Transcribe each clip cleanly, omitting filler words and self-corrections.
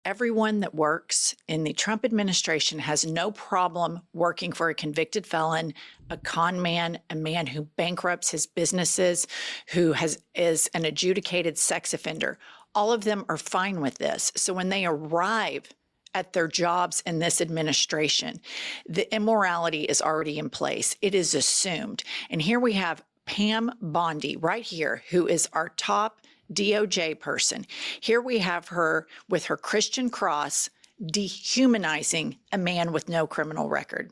Everyone that works in the Trump administration has no problem working for a convicted felon, a con man, a man who bankrupts his businesses, who is an adjudicated sex offender. All of them are fine with this. So when they arrive at their jobs in this administration, the immorality is already in place. It is assumed. And here we have Pam Bondi right here, who is our top DOJ person. Here we have her with her Christian cross dehumanizing a man with no criminal record.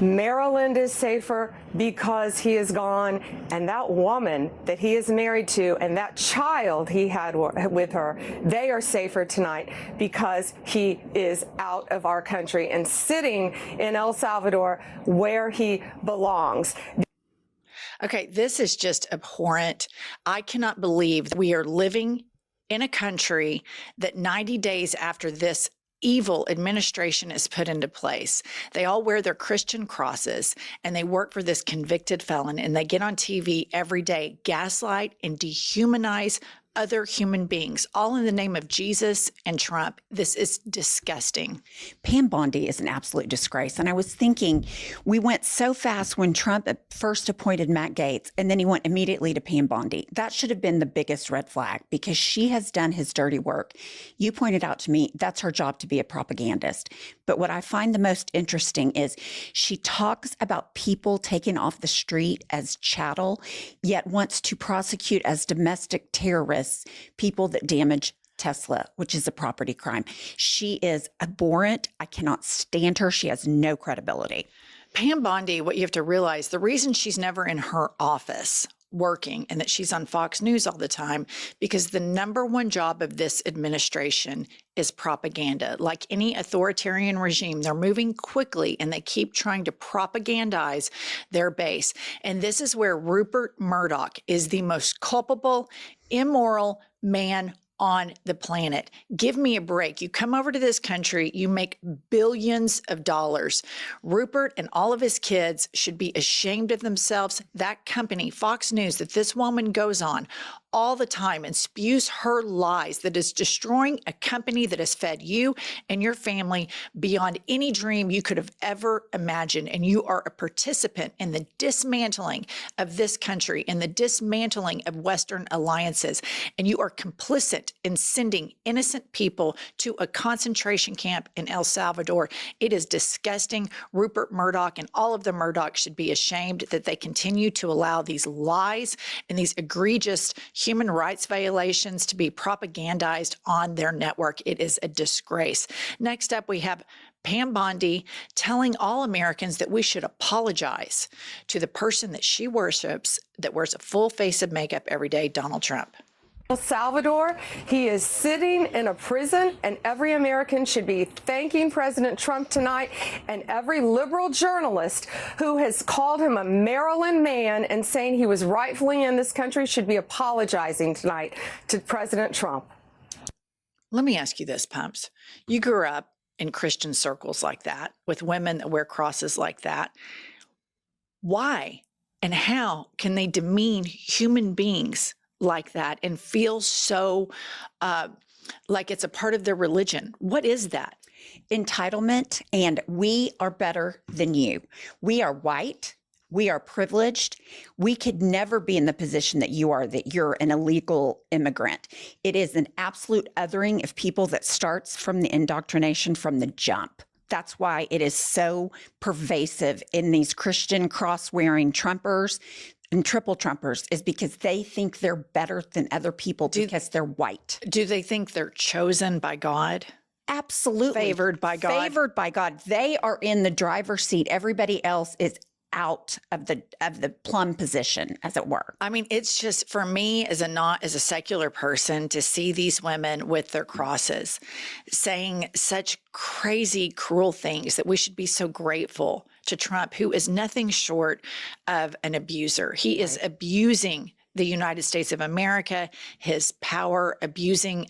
Maryland is safer because he is gone, and that woman that he is married to and that child he had with her, they are safer tonight because he is out of our country and sitting in El Salvador where he belongs. Okay, this is just abhorrent. I cannot believe that we are living in a country that 90 days after this evil administration is put into place, they all wear their Christian crosses and they work for this convicted felon, and they get on TV every day, gaslight and dehumanize other human beings, all in the name of Jesus and Trump. This is disgusting. Pam Bondi is an absolute disgrace. And I was thinking, we went so fast when Trump first appointed Matt Gaetz, and then he went immediately to Pam Bondi. That should have been the biggest red flag, because she has done his dirty work. You pointed out to me that's her job, to be a propagandist. But what I find the most interesting is she talks about people taken off the street as chattel, yet wants to prosecute as domestic terrorists people that damage Tesla, which is a property crime. She is abhorrent. I cannot stand her. She has no credibility. Pam Bondi, what you have to realize, the reason she's never in her office working and that she's on Fox News all the time, because the number one job of this administration is propaganda. Like any authoritarian regime, they're moving quickly and they keep trying to propagandize their base. And this is where Rupert Murdoch is the most culpable, immoral man on the planet. Give me a break. You come over to this country, you make billions of dollars. Rupert and all of his kids should be ashamed of themselves. That company, Fox News, that this woman goes on all the time and spews her lies, that is destroying a company that has fed you and your family beyond any dream you could have ever imagined. And you are a participant in the dismantling of this country, in the dismantling of Western alliances. And you are complicit in sending innocent people to a concentration camp in El Salvador. It is disgusting. Rupert Murdoch and all of the Murdochs should be ashamed that they continue to allow these lies and these egregious human rights violations to be propagandized on their network. It is a disgrace. Next up, we have Pam Bondi telling all Americans that we should apologize to the person that she worships, that wears a full face of makeup every day, Donald Trump. El Salvador, he is sitting in a prison, and every American should be thanking President Trump tonight, and every liberal journalist who has called him a Maryland man and saying he was rightfully in this country should be apologizing tonight to President Trump. Let me ask you this, Pumps. You grew up in Christian circles like that, with women that wear crosses like that. Why and how can they demean human beings like that and feel so like it's a part of their religion? What is that? Entitlement, and we are better than you. We are white. We are privileged. We could never be in the position that you are, that you're an illegal immigrant. It is an absolute othering of people that starts from the indoctrination from the jump. That's why it is so pervasive in these Christian cross-wearing Trumpers and triple Trumpers, is because they think they're better than other people because they're white. Do they think they're chosen by God? Absolutely. Favored by God? Favored by God. They are in the driver's seat. Everybody else is out of the plum position, as it were. I mean, it's just, for me as a secular person, to see these women with their crosses saying such crazy, cruel things, that we should be so grateful to Trump, who is nothing short of an abuser. He is abusing the United States of America, his power abusing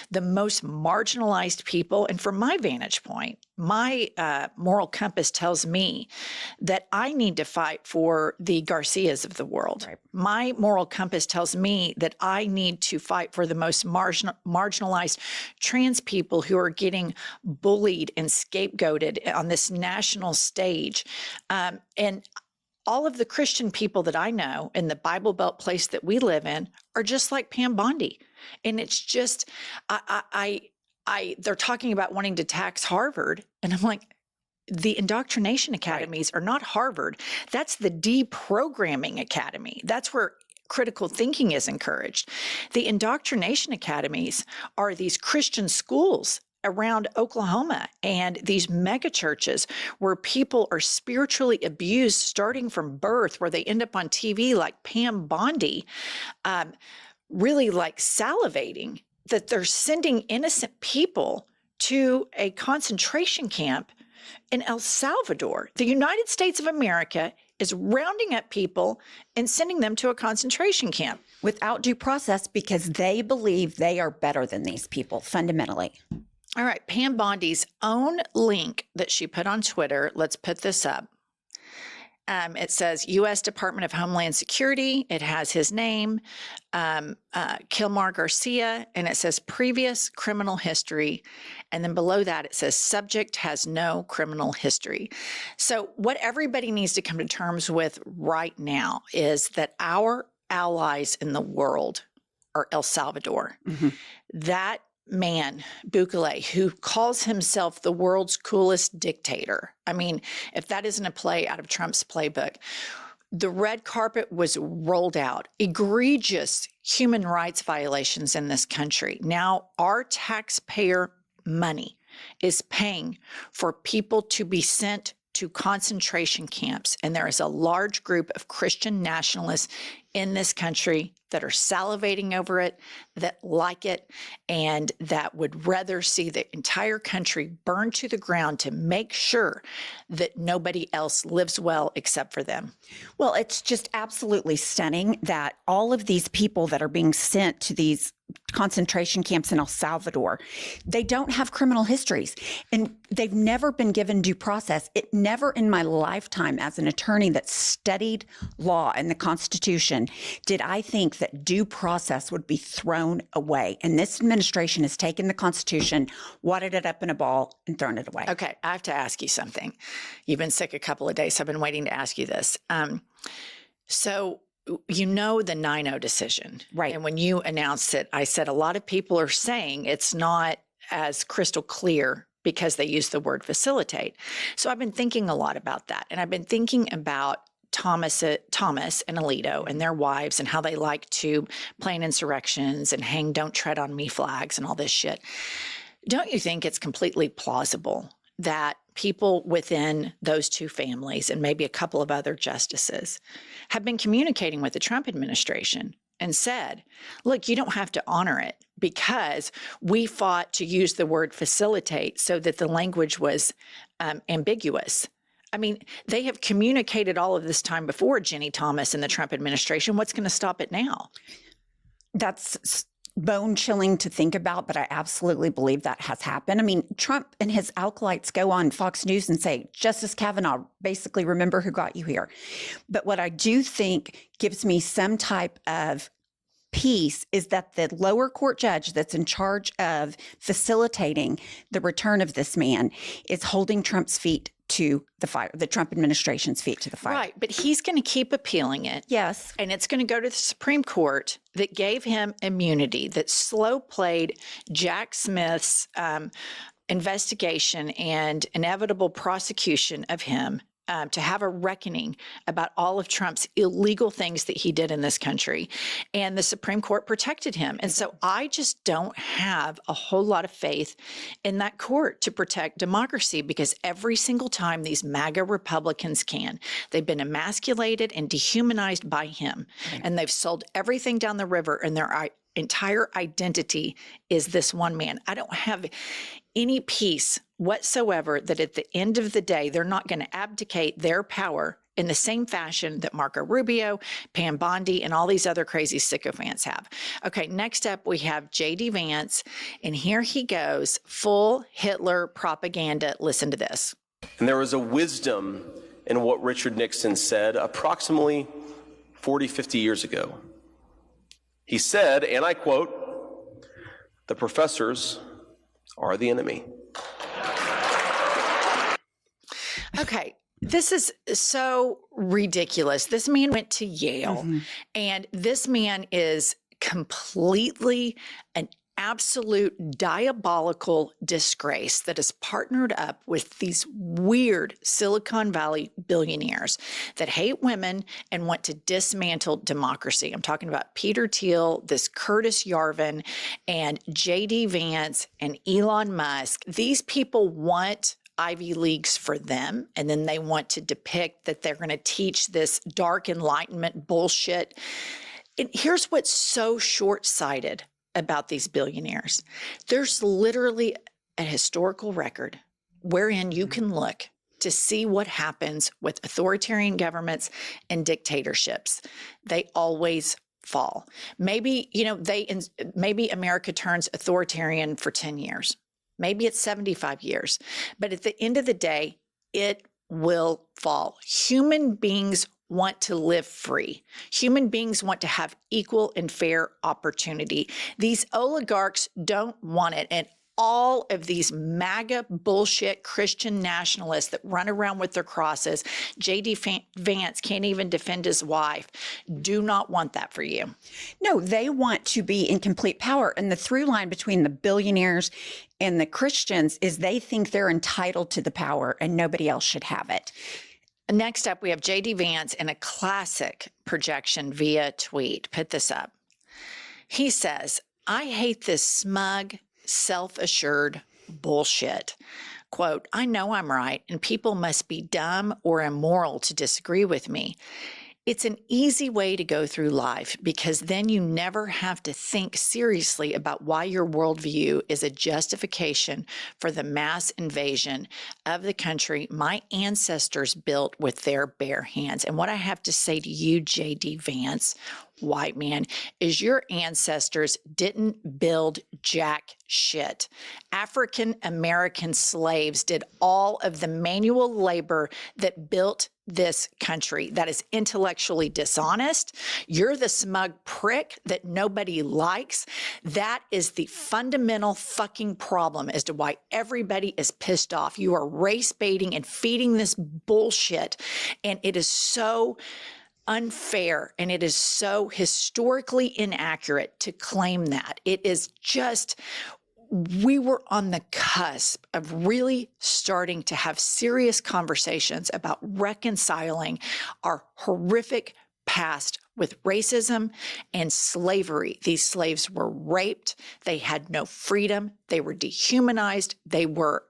the most marginalized people. And from my vantage point, my moral compass tells me that I need to fight for the Garcias of the world. Right. My moral compass tells me that I need to fight for the most marginalized trans people who are getting bullied and scapegoated on this national stage. And all of the Christian people that I know in the Bible Belt place that we live in are just like Pam Bondi. And it's just, they're talking about wanting to tax Harvard. And I'm like, the indoctrination academies are not Harvard. That's the deprogramming academy. That's where critical thinking is encouraged. The indoctrination academies are these Christian schools around Oklahoma and these mega churches where people are spiritually abused starting from birth, where they end up on TV like Pam Bondi, really like salivating that they're sending innocent people to a concentration camp in El Salvador. The United States of America is rounding up people and sending them to a concentration camp. Without due process, because they believe they are better than these people fundamentally. All right, Pam Bondi's own link that she put on Twitter, let's put this up. It says U.S. Department of Homeland Security. It has his name, Kilmar Garcia, and it says previous criminal history. And then below that, it says subject has no criminal history. So what everybody needs to come to terms with right now is that our allies in the world are El Salvador. Mm-hmm. That man, Bukele, who calls himself the world's coolest dictator. I mean, if that isn't a play out of Trump's playbook, the red carpet was rolled out. Egregious human rights violations in this country. Now, our taxpayer money is paying for people to be sent to concentration camps. And there is a large group of Christian nationalists in this country that are salivating over it, that like it, and that would rather see the entire country burned to the ground to make sure that nobody else lives well except for them. Well, it's just absolutely stunning that all of these people that are being sent to these concentration camps in El Salvador, they don't have criminal histories and they've never been given due process. It never in my lifetime as an attorney that studied law and the Constitution did I think that due process would be thrown away. And this administration has taken the Constitution, wadded it up in a ball, and thrown it away. Okay, I have to ask you something. You've been sick a couple of days, so I've been waiting to ask you this. So you know the 9-0 decision. Right. And when you announced it, I said a lot of people are saying it's not as crystal clear because they use the word facilitate. So I've been thinking a lot about that. And I've been thinking about Thomas and Alito and their wives and how they like to plan insurrections and hang don't tread on me flags and all this shit. Don't you think it's completely plausible that people within those two families and maybe a couple of other justices have been communicating with the Trump administration and said, look, you don't have to honor it because we fought to use the word facilitate so that the language was ambiguous. I mean, they have communicated all of this time before, Jenny Thomas and the Trump administration. What's going to stop it now? That's bone chilling to think about, but I absolutely believe that has happened. I mean, Trump and his acolytes go on Fox News and say, Justice Kavanaugh, basically remember who got you here. But what I do think gives me some type of peace is that the lower court judge that's in charge of facilitating the return of this man is holding Trump's feet to the fire, the Trump administration's feet to the fire. Right, but he's going to keep appealing it. Yes. And it's going to go to the Supreme Court that gave him immunity, that slow played Jack Smith's investigation and inevitable prosecution of him to have a reckoning about all of Trump's illegal things that he did in this country. And the Supreme Court protected him. And so I just don't have a whole lot of faith in that court to protect democracy because every single time these MAGA Republicans can, they've been emasculated and dehumanized by him. Right. And they've sold everything down the river and their entire identity is this one man. I don't have any peace whatsoever that at the end of the day, they're not going to abdicate their power in the same fashion that Marco Rubio, Pam Bondi, and all these other crazy sycophants have. Okay, next up we have J.D. Vance, and here he goes, full Hitler propaganda. Listen to this. And there was a wisdom in what Richard Nixon said approximately 40, 50 years ago. He said, and I quote, "The professors are the enemy." Okay, this is so ridiculous. This man went to Yale, and this man is completely an absolute diabolical disgrace that is partnered up with these weird Silicon Valley billionaires that hate women and want to dismantle democracy. I'm talking about Peter Thiel, this Curtis Yarvin, and J.D. Vance, and Elon Musk. These people want Ivy Leagues for them, and then they want to depict that they're going to teach this dark Enlightenment bullshit. And here's what's so short-sighted about these billionaires. There's literally a historical record wherein you can look to see what happens with authoritarian governments and dictatorships. They always fall. Maybe, maybe America turns authoritarian for 10 years. Maybe it's 75 years. But at the end of the day, it will fall. Human beings want to live free. Human beings want to have equal and fair opportunity. These oligarchs don't want it. And all of these MAGA bullshit Christian nationalists that run around with their crosses, J.D. Vance can't even defend his wife, do not want that for you. No, they want to be in complete power. And the through line between the billionaires and the Christians is they think they're entitled to the power and nobody else should have it. Next up, we have J.D. Vance in a classic projection via tweet. Put this up. He says, "I hate this smug, self-assured bullshit. Quote, I know I'm right, and people must be dumb or immoral to disagree with me. It's an easy way to go through life because then you never have to think seriously about why your worldview is a justification for the mass invasion of the country my ancestors built with their bare hands." And what I have to say to you, J.D. Vance, white man, is your ancestors didn't build jack shit. African American slaves did all of the manual labor that built this country. That is intellectually dishonest. You're the smug prick that nobody likes. That is the fundamental fucking problem as to why everybody is pissed off. You are race baiting and feeding this bullshit. And it is so unfair and it is so historically inaccurate to claim that. It is just, we were on the cusp of really starting to have serious conversations about reconciling our horrific past with racism and slavery. These slaves were raped. They had no freedom. They were dehumanized. They were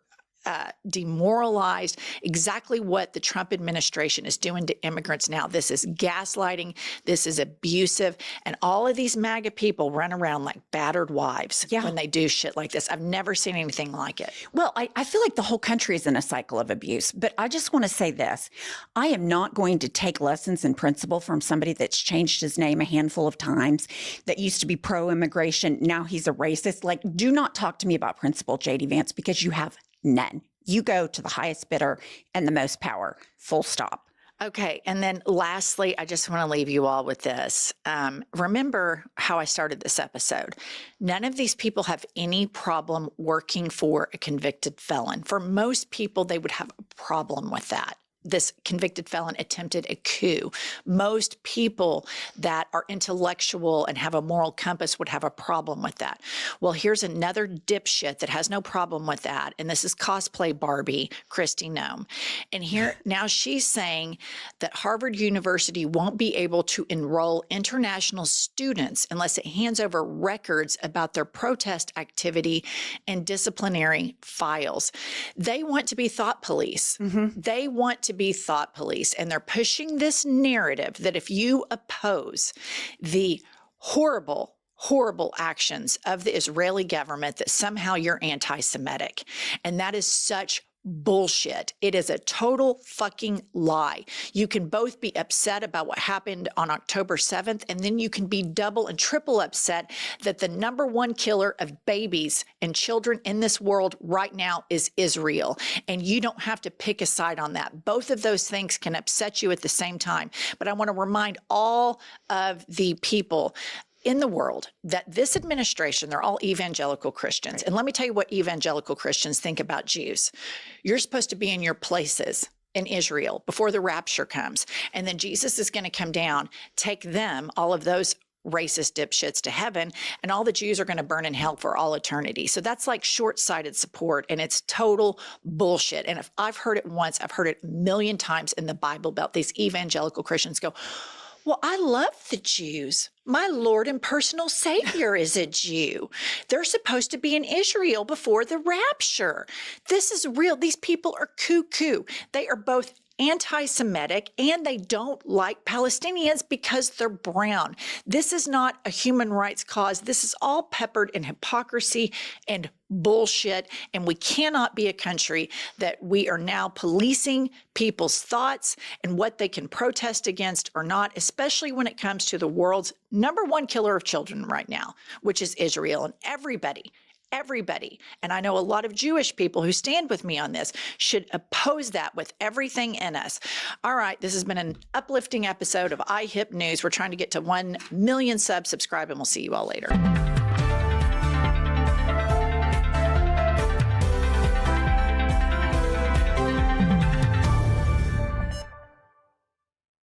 demoralized. Exactly what the Trump administration is doing to immigrants now. This is gaslighting. This is abusive. And all of these MAGA people run around like battered wives when they do shit like this. I've never seen anything like it. Well, I feel like the whole country is in a cycle of abuse. But I just want to say this. I am not going to take lessons in principle from somebody that's changed his name a handful of times, that used to be pro-immigration. Now he's a racist. Like, do not talk to me about principle, J.D. Vance, because you have none. You go to the highest bidder and the most power, full stop. Okay. And then lastly, I just want to leave you all with this. Remember how I started this episode. None of these people have any problem working for a convicted felon. For most people, they would have a problem with that. This convicted felon attempted a coup. Most people that are intellectual and have a moral compass would have a problem with that. Well, here's another dipshit that has no problem with that. And this is cosplay Barbie, Kristi Noem. And here, now she's saying that Harvard University won't be able to enroll international students unless it hands over records about their protest activity and disciplinary files. They want to be thought police. They want to be thought police. And they're pushing this narrative that if you oppose the horrible actions of the Israeli government, that somehow you're anti-Semitic. And that is such bullshit. It is a total fucking lie. You can both be upset about what happened on October 7th, and then you can be double and triple upset that the number one killer of babies and children in this world right now is Israel. And you don't have to pick a side on that. Both of those things can upset you at the same time. But I want to remind all of the people in the world that this administration, they're all evangelical Christians. And let me tell you what evangelical Christians think about Jews. You're supposed to be in your places in Israel before the rapture comes. And then Jesus is going to come down, take them, all of those racist dipshits, to heaven, and all the Jews are going to burn in hell for all eternity. So that's like short-sighted support, and it's total bullshit. And if I've heard it once, I've heard it a million times in the Bible Belt. These evangelical Christians go, well, I love the Jews. My Lord and personal Savior is a Jew. They're supposed to be in Israel before the rapture. This is real. These people are cuckoo. They are both anti-Semitic, and they don't like Palestinians because they're brown. This is not a human rights cause. This is all peppered in hypocrisy and bullshit, and we cannot be a country that we are now policing people's thoughts and what they can protest against or not, especially when it comes to the world's number one killer of children right now, which is Israel. And everybody, and I know a lot of Jewish people who stand with me on this, should oppose that with everything in us. All right, this has been an uplifting episode of IHIP News. We're trying to get to 1 million subs. Subscribe, and we'll see you all later.